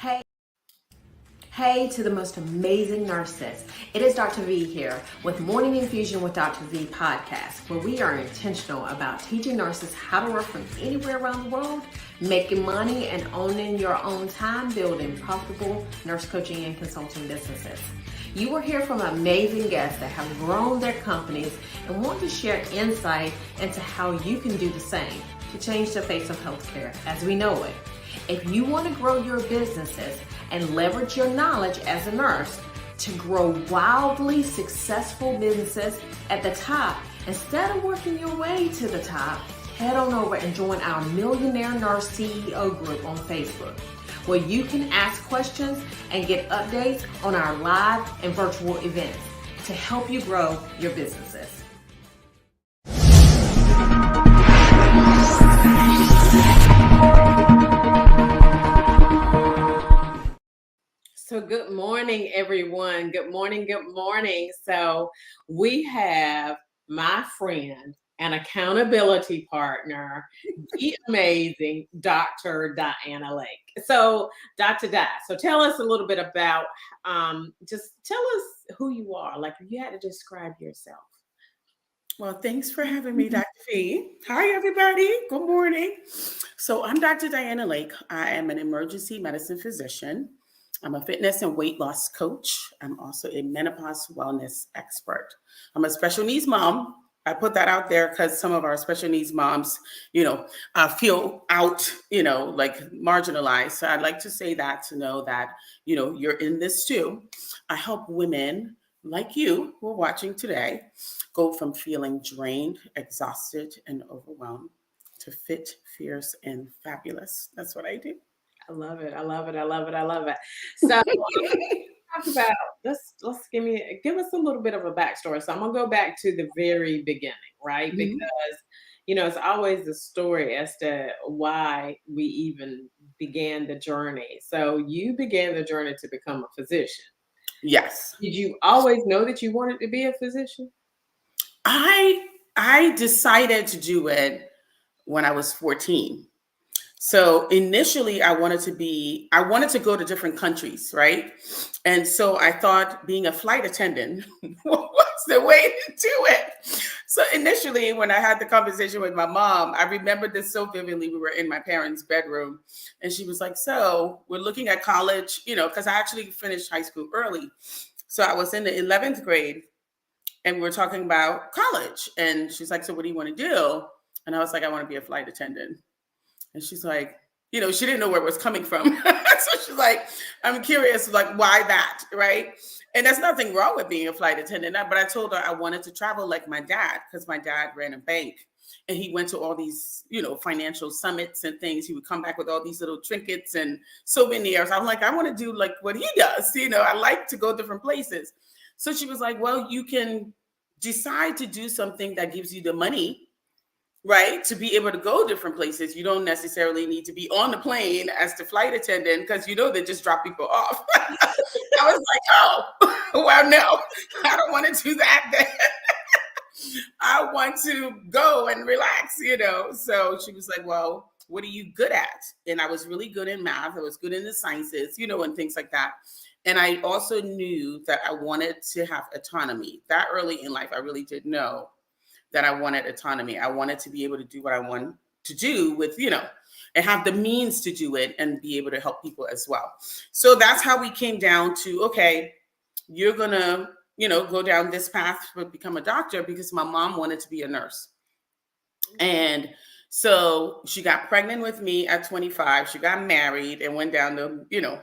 Hey, hey to the most amazing nurses. It is Dr. V here with Morning Infusion with Dr. V podcast, where we are intentional about teaching nurses how to work from anywhere around the world, making money and owning your own time, building profitable nurse coaching and consulting businesses. You will hear from amazing guests that have grown their companies and want to share insight into how you can do the same to change the face of healthcare as we know it. If you want to grow your businesses and leverage your knowledge as a nurse to grow wildly successful businesses at the top, instead of working your way to the top, head on over and join our Millionaire Nurse CEO group on Facebook, where you can ask questions and get updates on our live and virtual events to help you grow your businesses. So good morning, everyone. Good morning. Good morning. So we have my friend and accountability partner, the amazing Dr. Dianah Lake. So Dr. Di, so tell us a little bit about, just tell us who you are. Like if you had to describe yourself. Well, thanks for having me, Dr. V. Hi, everybody. Good morning. So I'm Dr. Dianah Lake. I am an emergency medicine physician. I'm a fitness and weight loss coach. I'm also a menopause wellness expert. I'm a special needs mom. I put that out there because some of our special needs moms, feel out, like marginalized. So I'd like to say that to know that, you're in this too. I help women like you who are watching today go from feeling drained, exhausted, and overwhelmed to fit, fierce, and fabulous. That's what I do. I love it. I love it. I love it. I love it. So talk about let's give us a little bit of a backstory. So I'm gonna go back to the very beginning, right? Mhm. Because it's always the story as to why we even began the journey. So you began the journey to become a physician. Yes. Did you always know that you wanted to be a physician? I decided to do it when I was 14. So initially I wanted to go to different countries, right? And so I thought being a flight attendant was the way to do it. So initially when I had the conversation with my mom, I remember this so vividly. We were in my parents' bedroom and she was like, so we're looking at college, because I actually finished high school early. So I was in the 11th grade and we're talking about college. And she's like, so what do you want to do? And I was like, I want to be a flight attendant. And she's like, she didn't know where it was coming from. So she's like, I'm curious, like, why that, right? And there's nothing wrong with being a flight attendant. But I told her I wanted to travel like my dad, because my dad ran a bank. And he went to all these, financial summits and things. He would come back with all these little trinkets and souvenirs. I'm like, I want to do like what he does. I like to go different places. So she was like, well, you can decide to do something that gives you the money, right, to be able to go different places. You don't necessarily need to be on the plane as the flight attendant because they just drop people off. I was like, oh, well, no, I don't want to do that then. I want to go and relax, So she was like, well, what are you good at? And I was really good in math. I was good in the sciences, and things like that. And I also knew that I wanted to have autonomy. That early in life, I really did know that I wanted autonomy. I wanted to be able to do what I want to do with, and have the means to do it and be able to help people as well. So that's how we came down to, okay, you're going to, go down this path to become a doctor, because my mom wanted to be a nurse. And so she got pregnant with me at 25. She got married and went down the,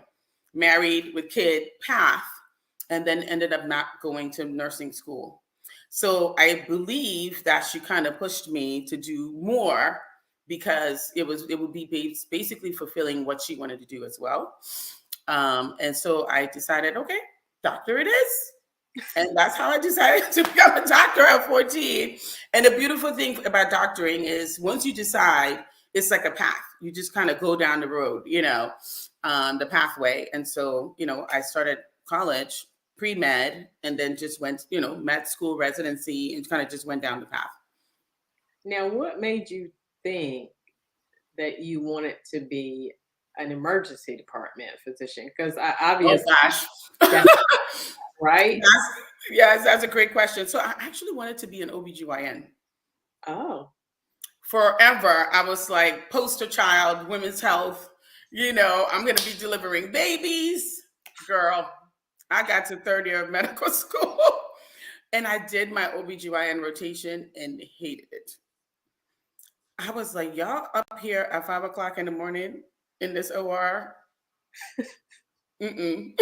married with kid path, and then ended up not going to nursing school. So I believe that she kind of pushed me to do more, because it would be basically fulfilling what she wanted to do as well. And so I decided, okay, doctor it is. And that's how I decided to become a doctor at 14. And the beautiful thing about doctoring is once you decide, it's like a path. You just kind of go down the road, the pathway. And so, I started college pre-med and then just went, med school, residency, and kind of just went down the path. Now, what made you think that you wanted to be an emergency department physician? Because Oh obviously, gosh. that's right. Yes, that's a great question. So I actually wanted to be an OBGYN. Oh, Forever, I was like poster child, women's health. I'm going to be delivering babies. Girl, I got to third year of medical school and I did my OBGYN rotation and hated it. I was like, y'all up here at 5 o'clock in the morning in this OR? Mm-mm.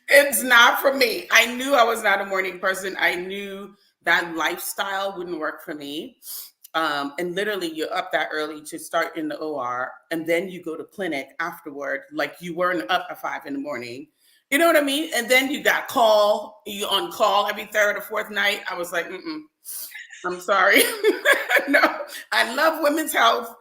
It's not for me. I knew I was not a morning person. I knew that lifestyle wouldn't work for me. And literally, you're up that early to start in the OR, and then you go to clinic afterward, like you weren't up at 5 in the morning. You know what I mean? And then you got you on call every third or fourth night. I was like, I'm sorry. No, I love women's health,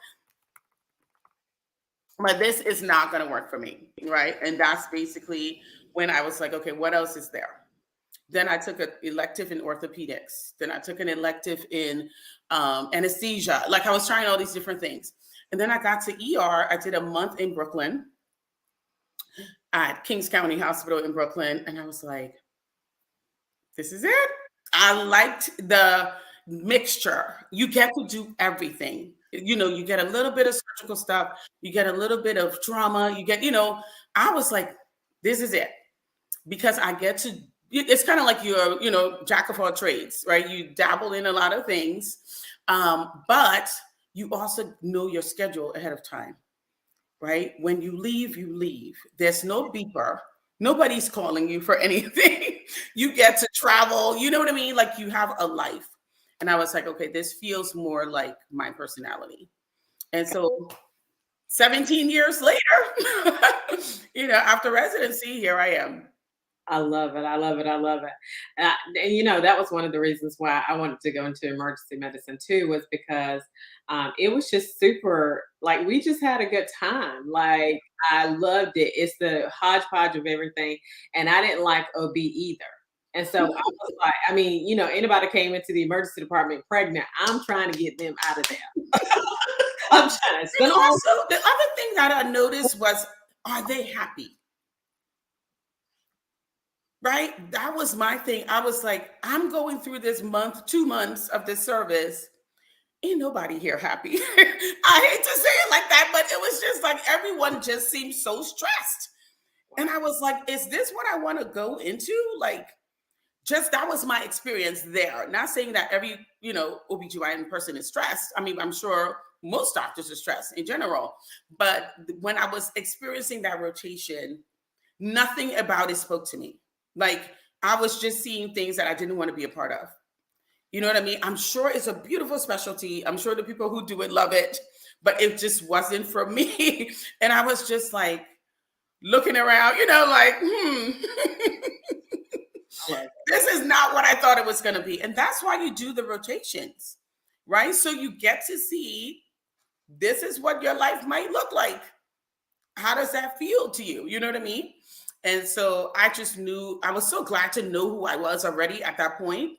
but this is not going to work for me. Right. And that's basically when I was like, okay, what else is there? Then I took an elective in orthopedics. Then I took an elective in anesthesia. Like I was trying all these different things. And then I got to ER. I did a month in Brooklyn at Kings County Hospital in Brooklyn. And I was like, this is it. I liked the mixture. You get to do everything. You get a little bit of surgical stuff. You get a little bit of trauma. I was like, this is it. Because I get to, it's kind of like you're, jack of all trades, right? You dabble in a lot of things, but you also know your schedule ahead of time, right? When you leave, you leave. There's no beeper. Nobody's calling you for anything. You get to travel. You know what I mean? Like you have a life. And I was like, okay, this feels more like my personality. And so 17 years later, after residency, here I am. I love it. I love it. I love it. And that was one of the reasons why I wanted to go into emergency medicine too, was because it was just super, like, we just had a good time. Like, I loved it. It's the hodgepodge of everything. And I didn't like OB either. And so I was like, anybody came into the emergency department pregnant, I'm trying to get them out of there. I'm trying to spend all. Also, the other thing that I noticed was, are they happy? Right? That was my thing. I was like, I'm going through this 2 months of this service. Ain't nobody here happy. I hate to say it like that, but it was just like everyone just seemed so stressed. And I was like, is this what I want to go into? Like, just that was my experience there. Not saying that every, OBGYN person is stressed. I mean, I'm sure most doctors are stressed in general. But when I was experiencing that rotation, nothing about it spoke to me. Like I was just seeing things that I didn't want to be a part of. You know what I mean? I'm sure it's a beautiful specialty. I'm sure the people who do it love it, but it just wasn't for me. And I was just like looking around, like, this is not what I thought it was going to be. And that's why you do the rotations, right? So you get to see this is what your life might look like. How does that feel to you? You know what I mean? And so I just knew, I was so glad to know who I was already at that point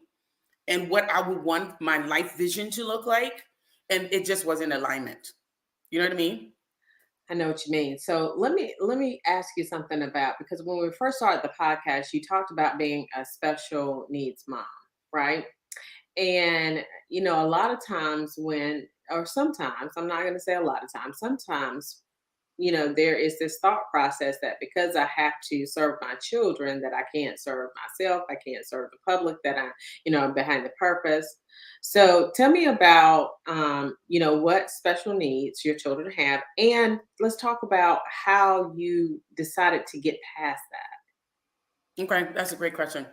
and what I would want my life vision to look like. And it just was in alignment. You know what I mean? I know what you mean. So let me ask you something about, because when we first started the podcast, you talked about being a special needs mom, right? And a lot of times sometimes, I'm not going to say a lot of times, sometimes there is this thought process that because I have to serve my children, that I can't serve myself, I can't serve the public, that I'm behind the purpose. So tell me about, what special needs your children have, and let's talk about how you decided to get past that. Okay, that's a great question.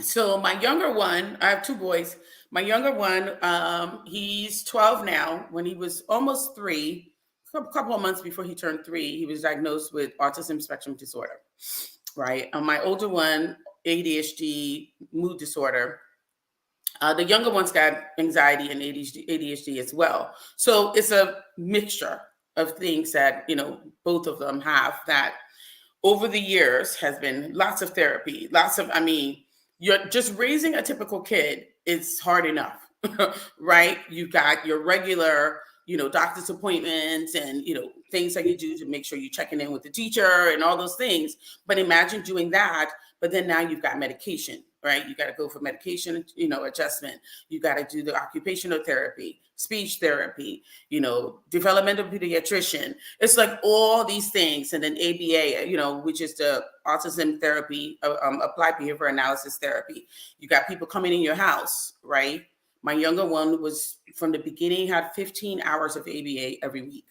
So my younger one, I have two boys. My younger one, he's 12 now. When he was almost 3, a couple of months before he turned 3, he was diagnosed with autism spectrum disorder, right? My older one, ADHD, mood disorder. The younger one's got anxiety and ADHD as well. So it's a mixture of things that, both of them have that over the years has been lots of therapy, you're just raising a typical kid is hard enough, right? You got your regular, doctor's appointments and, things that you do to make sure you're checking in with the teacher and all those things. But imagine doing that, but then now you've got medication, right? You got to go for medication, adjustment. You got to do the occupational therapy, speech therapy, developmental pediatrician. It's like all these things. And then ABA, which is the autism therapy, applied behavior analysis therapy. You got people coming in your house, right? My younger one was from the beginning, had 15 hours of ABA every week.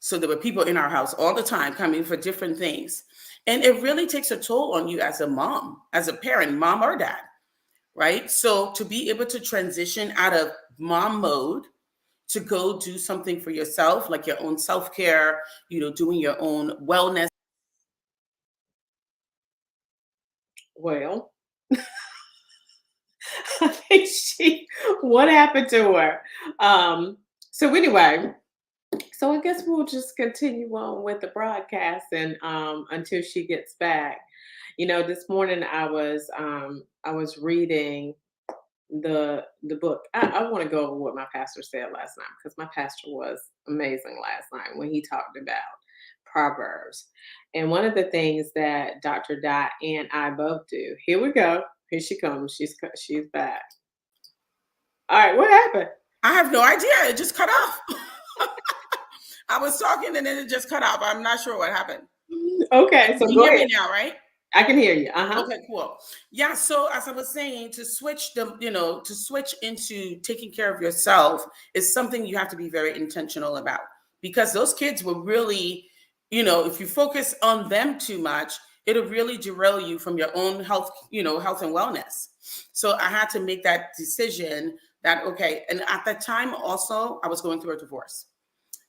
So there were people in our house all the time coming for different things. And it really takes a toll on you as a mom, as a parent, mom or dad, right? So to be able to transition out of mom mode to go do something for yourself, like your own self-care, doing your own wellness. Well, I think what happened to her? So anyway, so I guess we'll just continue on with the broadcast and until she gets back. This morning I was reading the book. I want to go over what my pastor said last night, because my pastor was amazing last night when he talked about Proverbs. And one of the things that Dr. Dot and I both do. Here we go. Here she comes. She's back. All right, what happened? I have no idea. It just cut off. I was talking and then it just cut off. I'm not sure what happened. Okay, so you go hear ahead. me now, right? I can hear you. Uh-huh. Okay, cool. Yeah. So as I was saying, to switch into taking care of yourself is something you have to be very intentional about, because those kids will really, if you focus on them too much, it'll really derail you from your own health, health and wellness. So I had to make that decision that, okay. And at that time also, I was going through a divorce.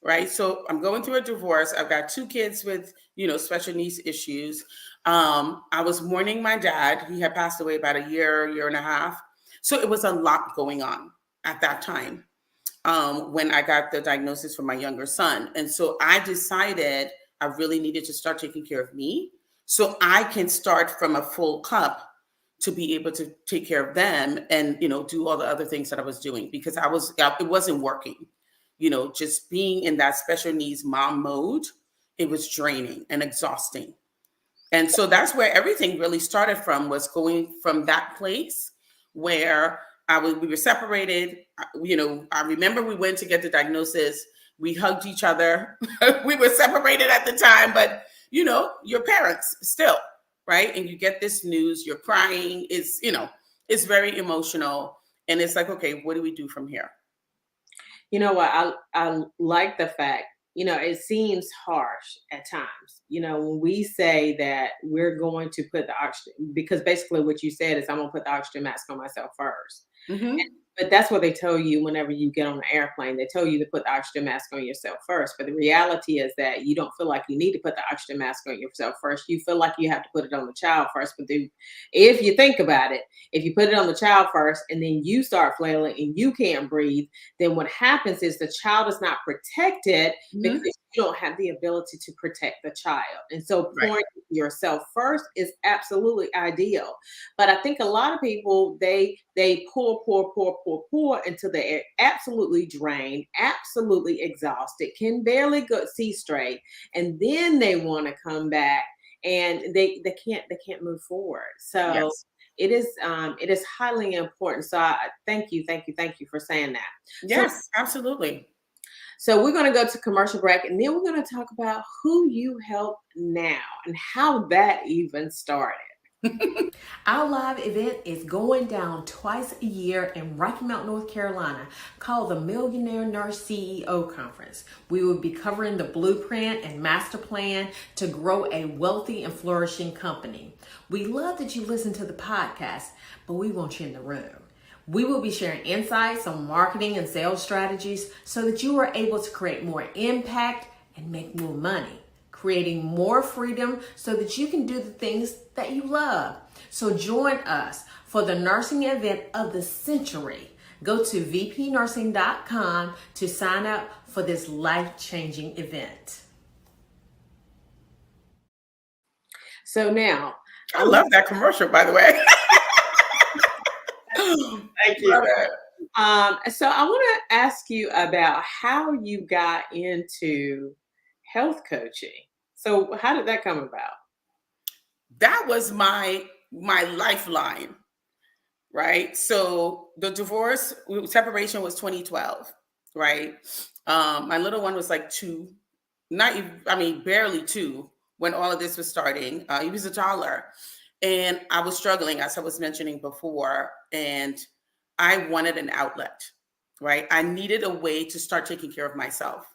Right. So I'm going through a divorce. I've got 2 kids with, special needs issues. I was mourning my dad. He had passed away about a year and a half. So it was a lot going on at that time when I got the diagnosis for my younger son. And so I decided I really needed to start taking care of me so I can start from a full cup to be able to take care of them and, do all the other things that I was doing, because it wasn't working. Just being in that special needs mom mode, it was draining and exhausting. And so that's where everything really started from, was going from that place where we were separated. I remember we went to get the diagnosis. We hugged each other. We were separated at the time, but your parents still, right? And you get this news, you're crying. It's very emotional. And it's like, okay, what do we do from here? You know what? I like the fact, it seems harsh at times, when we say that we're going to put the oxygen, because basically what you said is, I'm going to put the oxygen mask on myself first. Mm-hmm. But that's what they tell you whenever you get on an airplane. They tell you to put the oxygen mask on yourself first. But the reality is that you don't feel like you need to put the oxygen mask on yourself first. You feel like you have to put it on the child first. But if you think about it, if you put it on the child first and then you start flailing and you can't breathe, then what happens is the child is not protected, Mm-hmm. because you don't have the ability to protect the child. And so pouring yourself first is absolutely ideal. But I think a lot of people, they pour until they're absolutely drained, absolutely exhausted, can barely see straight, and then they want to come back and they can't move forward. So Yes. it is highly important. So I thank you for saying that. Yes, absolutely. So we're going to go to commercial break, and then we're going to talk about who you help now and how that even started. Our live event is going down twice a year in Rocky Mount, North Carolina, called the Millionaire Nurse CEO Conference. We will be covering the blueprint and master plan to grow a wealthy and flourishing company. We love that you listen to the podcast, but we want you in the room. We will be sharing insights on marketing and sales strategies so that you are able to create more impact and make more money, creating more freedom so that you can do the things that you love. So join us for the nursing event of the century. Go to vpnursing.com to sign up for this life-changing event. So now, I love that commercial, by the way. Thank you. So I want to ask you about how you got into health coaching. So how did that come about? That was my lifeline, right? So the divorce separation was 2012, right? My little one was like two, not even, I mean, barely two when all of this was starting. He was a toddler, and I was struggling, as I was mentioning before, and I wanted an outlet, right? I needed a way to start taking care of myself.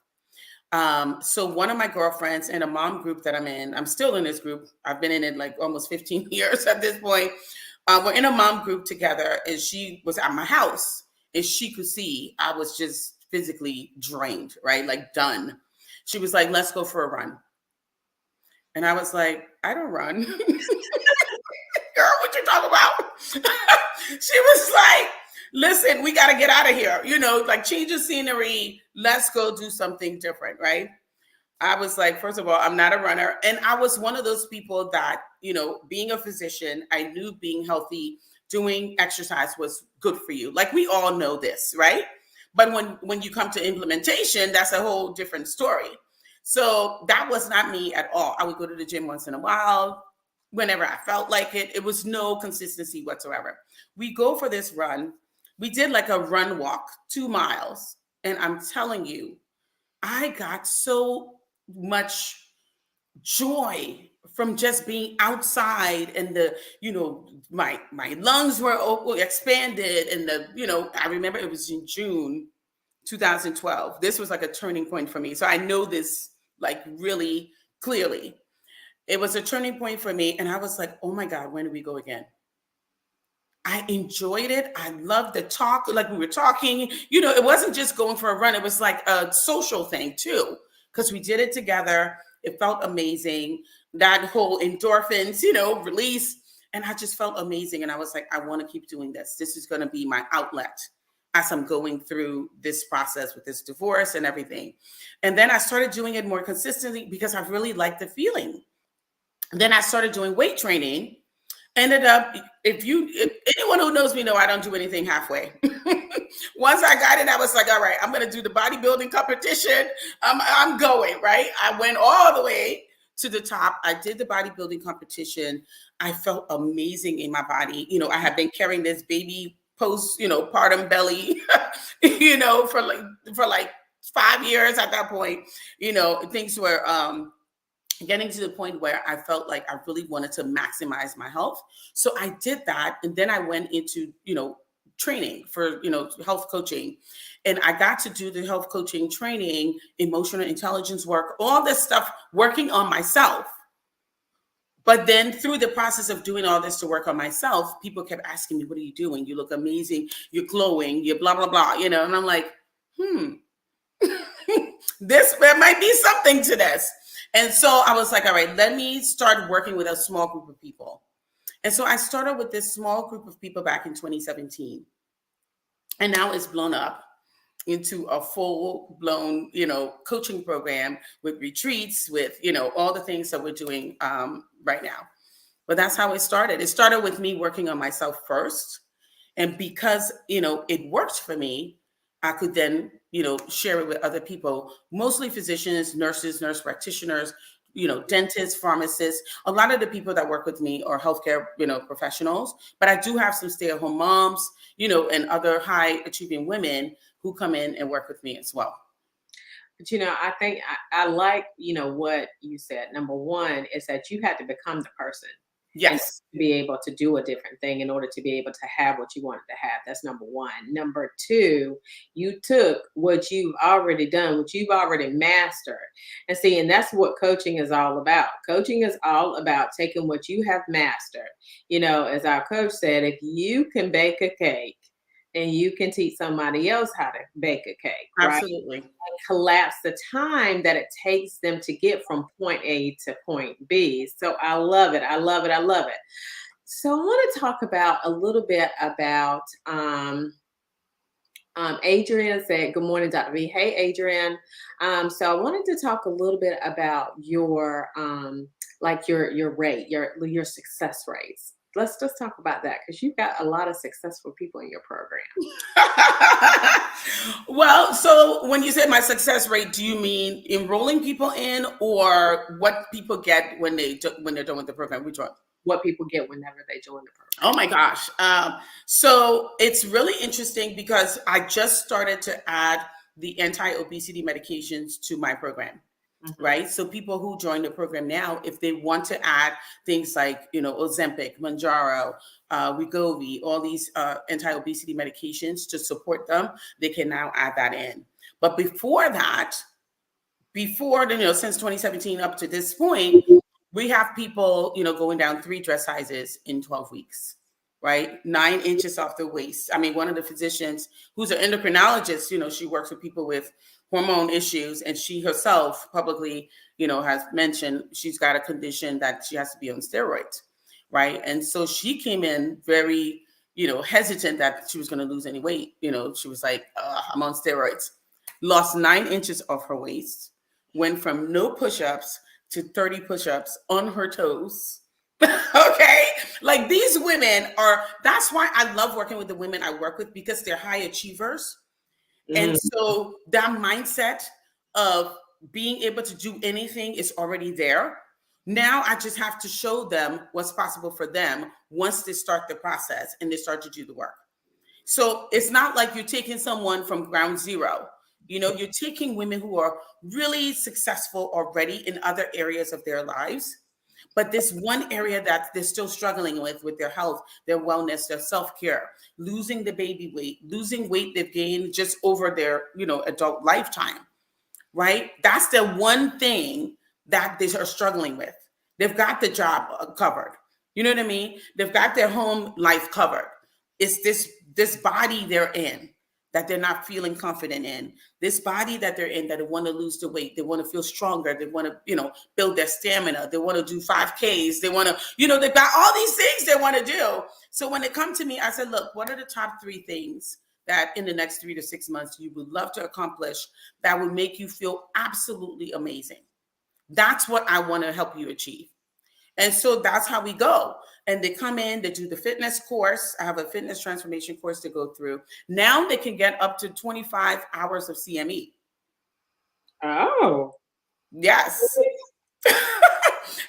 So one of my girlfriends in a mom group that I'm in, I'm still in this group. I've been in it like almost 15 years at this point. We're in a mom group together, and she was at my house, and she could see I was just physically drained, right? Like done. She was like, "Let's go for a run." And I was like, "I don't run." Girl, what you talking about? She was like, "Listen, we got to get out of here. Like change the scenery. Let's go do something different, right?" I was like, first of all, I'm not a runner. And I was one of those people that, being a physician, I knew being healthy, doing exercise was good for you. Like we all know this, right? But when you come to implementation, that's a whole different story. So that was not me at all. I would go to the gym once in a while, whenever I felt like it. It was no consistency whatsoever. We go for this run. We did like a run walk, 2 miles. And I'm telling you, I got so much joy from just being outside, and my lungs were expanded, and I remember it was in June 2012. This was like a turning point for me, so I know this like really clearly. It was a turning point for me, and I was like, oh my god, when do we go again? I enjoyed it. I loved the talk. Like we were talking, it wasn't just going for a run. It was like a social thing too, because we did it together. It felt amazing. That whole endorphins, release. And I just felt amazing. And I was like, I want to keep doing this. This is going to be my outlet as I'm going through this process with this divorce and everything. And then I started doing it more consistently because I really liked the feeling. Then I started doing weight training. Ended up, if anyone who knows me know I don't do anything halfway. Once I got it, I was like, all right, I'm going to do the bodybuilding competition. I'm going, right? I went all the way to the top. I did the bodybuilding competition. I felt amazing in my body. I had been carrying this baby partum belly, for like 5 years at that point. Things were getting to the point where I felt like I really wanted to maximize my health. So I did that. And then I went into, training for, health coaching. And I got to do the health coaching training, emotional intelligence work, all this stuff, working on myself. But then through the process of doing all this to work on myself, people kept asking me, what are you doing? You look amazing. You're glowing. You're blah, blah, blah, and I'm like, there might be something to this. And so I was like, all right, let me start working with a small group of people. And so I started with this small group of people back in 2017. And now it's blown up into a full blown, coaching program with retreats, with, all the things that we're doing right now. But that's how it started. It started with me working on myself first. And because, it worked for me, I could then, share it with other people, mostly physicians, nurses, nurse practitioners, dentists, pharmacists. A lot of the people that work with me are healthcare, professionals, but I do have some stay-at-home moms, and other high achieving women who come in and work with me as well. But I think I like, what you said. Number one is that you had to become the person. And Yes. to be able to do a different thing in order to be able to have what you wanted to have. That's number one. Number two, you took what you've already done, what you've already mastered. And that's what coaching is all about. Coaching is all about taking what you have mastered. As our coach said, if you can bake a cake and you can teach somebody else how to bake a cake, right? Absolutely. Collapse the time that it takes them to get from point A to point B. So I love it. I love it. I love it. So I want to talk about a little bit about Adrian said, good morning, Dr. V. Hey, Adrian. So I wanted to talk a little bit about your rate, your success rates. let's just talk about that, because you've got a lot of successful people in your program. Well, so when you say my success rate, do you mean enrolling people in, or what people get when they're done with the program? Which one? What people get whenever they join the program. Oh my gosh. So it's really interesting because I just started to add the anti-obesity medications to my program. Right. So people who join the program now, if they want to add things like, Ozempic, Mounjaro, Wegovy, all these anti-obesity medications to support them, they can now add that in. But before that, since 2017 up to this point, we have people, going down 3 dress sizes in 12 weeks. Right? 9 inches off the waist. I mean, one of the physicians who's an endocrinologist, she works with people with hormone issues, and she herself publicly, has mentioned she's got a condition that she has to be on steroids. Right. And so she came in very, hesitant that she was going to lose any weight. She was like, I'm on steroids. Lost 9 inches off her waist, went from no push-ups to 30 push-ups on her toes. Okay. Like, these women that's why I love working with the women I work with, because they're high achievers. And so that mindset of being able to do anything is already there. Now I just have to show them what's possible for them once they start the process and they start to do the work. So it's not like you're taking someone from ground zero. You're taking women who are really successful already in other areas of their lives. But this one area that they're still struggling with their health, their wellness, their self-care, losing the baby weight, losing weight they've gained just over their, adult lifetime, right? That's the one thing that they are struggling with. They've got the job covered. You know what I mean? They've got their home life covered. It's this body they're in that they're not feeling confident in, this body that they're in, that they want to lose the weight. They want to feel stronger. They want to, build their stamina. They want to do 5Ks. They want to, they've got all these things they want to do. So when they come to me, I said, look, what are the top 3 things that in the next 3 to 6 months you would love to accomplish that would make you feel absolutely amazing? That's what I want to help you achieve. And so that's how we go. And they come in, they do the fitness course. I have a fitness transformation course to go through. Now they can get up to 25 hours of CME. Oh. Yes.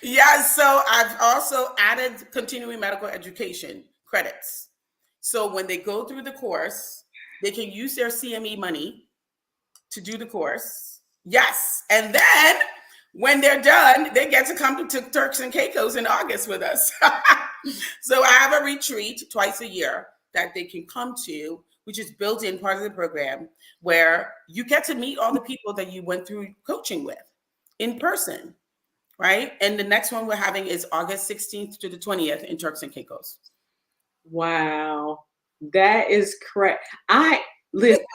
Yes. So I've also added continuing medical education credits. So when they go through the course, they can use their CME money to do the course. Yes. And then when they're done, they get to come to Turks and Caicos in August with us. So I have a retreat twice a year that they can come to, which is built in part of the program, where you get to meet all the people that you went through coaching with in person, right? And the next one we're having is August 16th to the 20th in Turks and Caicos. Wow. That is correct. Listen,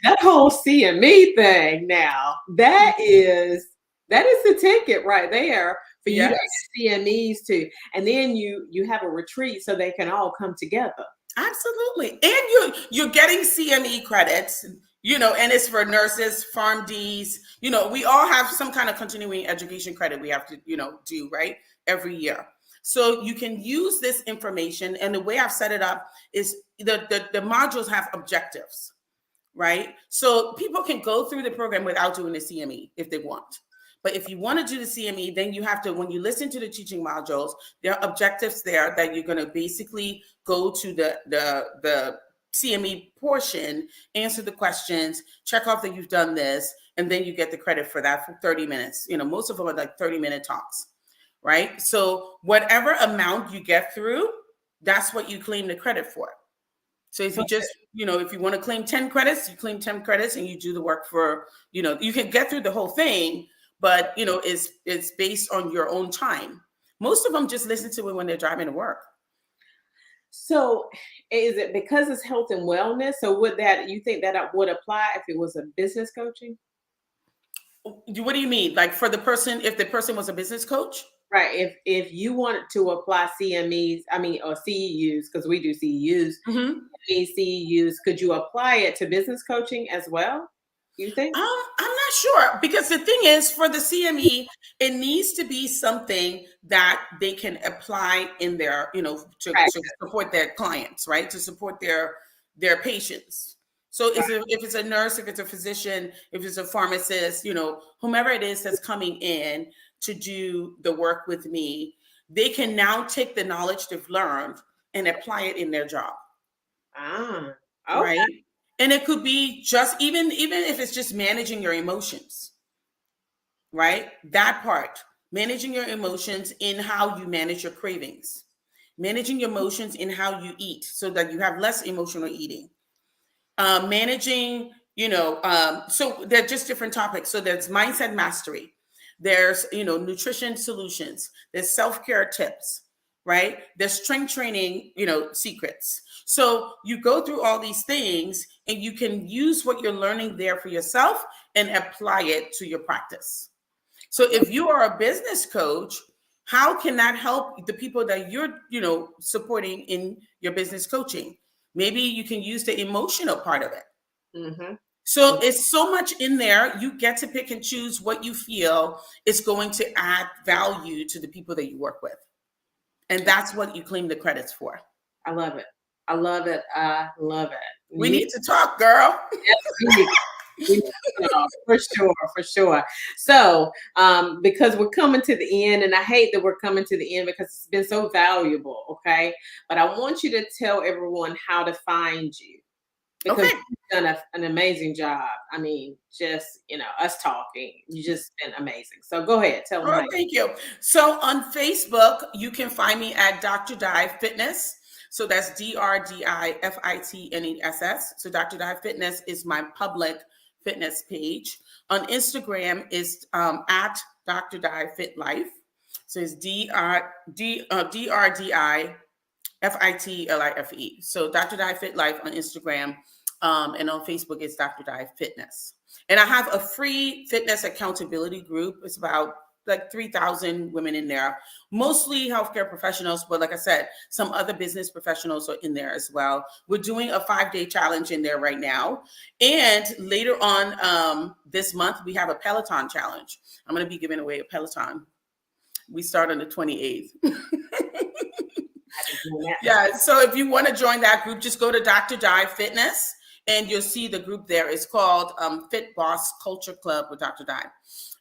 that whole CME thing now, that is the ticket right there for you to have CMEs too. And then you have a retreat so they can all come together. Absolutely. And you're getting CME credits, and it's for nurses, PharmDs, we all have some kind of continuing education credit we have to, do right every year. So you can use this information. And the way I've set it up is the modules have objectives, right? So people can go through the program without doing the CME if they want. But if you want to do the CME, then you have to, when you listen to the teaching modules, there are objectives there that you're going to basically go to the CME portion, answer the questions, check off that you've done this, and then you get the credit for that for 30 minutes. Most of them are like 30-minute talks, right? So whatever amount you get through, that's what you claim the credit for. So if you just, if you want to claim 10 credits, you claim 10 credits and you do the work for, you can get through the whole thing, but, it's based on your own time. Most of them just listen to it when they're driving to work. So is it because it's health and wellness? So you think that would apply if it was a business coaching? What do you mean? Like for the person, if the person was a business coach? Right. If you wanted to apply CMEs, or CEUs, because we do CEUs, CEUs, could you apply it to business coaching as well? You think? I'm not sure, because the thing is, for the CME, it needs to be something that they can apply in their, to support their clients, right? To support their patients. So if it's a nurse, if it's a physician, if it's a pharmacist, whomever it is that's coming in to do the work with me, they can now take the knowledge they've learned and apply it in their job. Okay. Right. And it could be just even if it's just managing your emotions, right? That part, managing your emotions in how you manage your cravings, managing your emotions in how you eat so that you have less emotional eating, managing, so they're just different topics. So there's mindset mastery. There's, nutrition solutions. There's self-care tips, right? There's strength training, secrets. So you go through all these things and you can use what you're learning there for yourself and apply it to your practice. So if you are a business coach, how can that help the people that you're, supporting in your business coaching? Maybe you can use the emotional part of it. Mm-hmm. So it's so much in there. You get to pick and choose what you feel is going to add value to the people that you work with. And that's what you claim the credits for. I love it. I love it. I love it. We need to talk, girl. Yes, for sure. So, because we're coming to the end, and I hate that we're coming to the end because it's been so valuable. Okay. But I want you to tell everyone how to find you, because you've done an amazing job. I mean, just, us talking, you just been amazing. So go ahead. Tell them. Thank you. So on Facebook, you can find me at Dr. Di Fitness. So that's DrDiFitness. So Dr. Di Fitness is my public fitness page. On Instagram is at Dr. Di FitLife. So it's DrDiFitLife. So Dr. Di FitLife on Instagram, and on Facebook is Dr. Di Fitness. And I have a free fitness accountability group. It's about like 3,000 women in there, mostly healthcare professionals. But like I said, some other business professionals are in there as well. We're doing a 5-day challenge in there right now. And later on this month, we have a Peloton challenge. I'm going to be giving away a Peloton. We start on the 28th. Yeah. So if you want to join that group, just go to Dr. Di Fitness and you'll see the group there. It's called Fit Boss Culture Club with Dr. Di.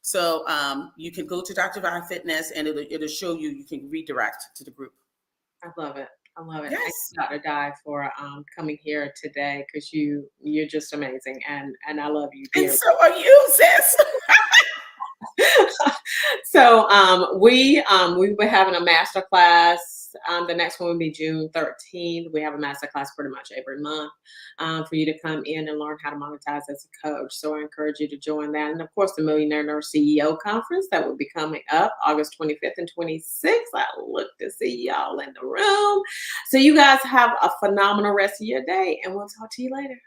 So you can go to Dr. Di Fitness and it'll show you can redirect to the group. I love it. I love it. Yes. Thank you, Dr. Di, for coming here today, because you're just amazing, and I love you, dear. And so are you, sis. So we will be having a master class. The next one will be June 13th. We have a master class pretty much every month for you to come in and learn how to monetize as a coach. So I encourage you to join that. And of course, the Millionaire Nurse CEO Conference that will be coming up August 25th and 26th. I look to see y'all in the room. So you guys have a phenomenal rest of your day, and we'll talk to you later.